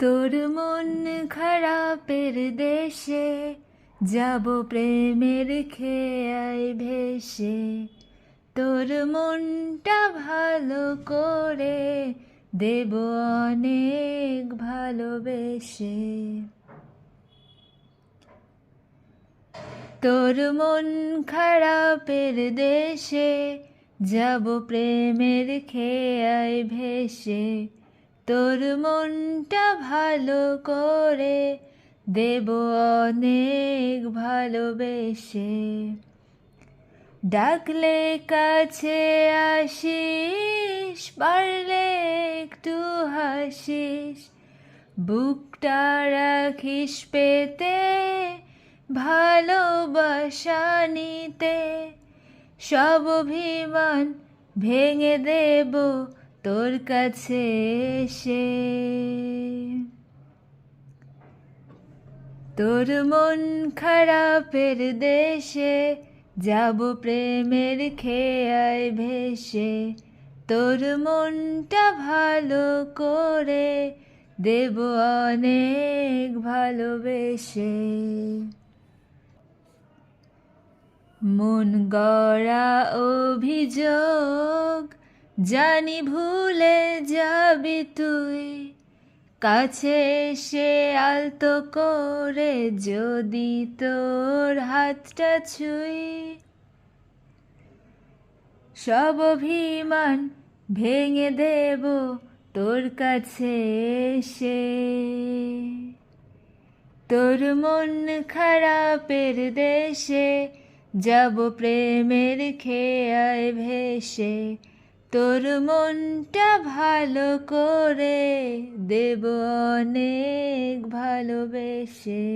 তোর মন খারাপের দেশে যাব প্রেমের খেয়ায় ভেসে, তোর মনটা ভালো করে দেব অনেক ভালোবেসে। তোর মন খারাপের দেশে যাব প্রেমের খেয়ায় ভেসে, তোর মনটা ভালো করে দেব অনেক ভালোবেসে। ডাকলে কাছে আসিস, পারলে একটু হাসিস, বুকটা রাখিস পেতে ভালোবাসা নিতে। সব অভিমান ভেঙে দেব তোর কাছে এসে। তোর মন খারাপের দেশে যাব প্রেমের খেয়ায় ভেসে, তোর মনটা ভালো করে দেব অনেক ভালোবেসে। মন গড়া অভিযোগ জানি ভুলে যাবি তুই, কাছে এসে আলতো করে যদি তোর হাতটা ছুঁই। সব অভিমান ভেঙে দেব তোর কাছে এসে। তোর মন খারাপের দেশে যাব প্রেমের খেয়ায় ভেসে, তোর মনটা ভালো করে দেব অনেক ভালোবেসে।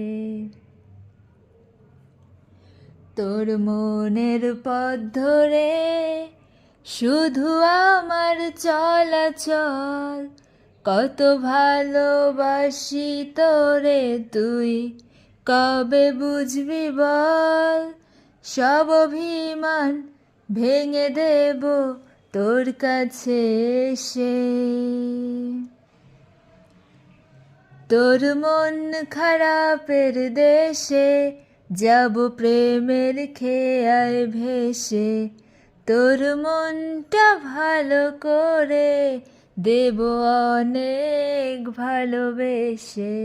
তোর মনের পথ ধরে শুধু আমার চলাচল, কত ভালোবাসি তোরে তুই কবে বুঝবি বল। সব অভিমান ভেঙে দেব তোর কাছে এসে। তোর মন খারাপের দেশে যাব প্রেমের খেয়ায় ভেসে, তোর মনটা ভালো করে দেব অনেক ভালোবেসে।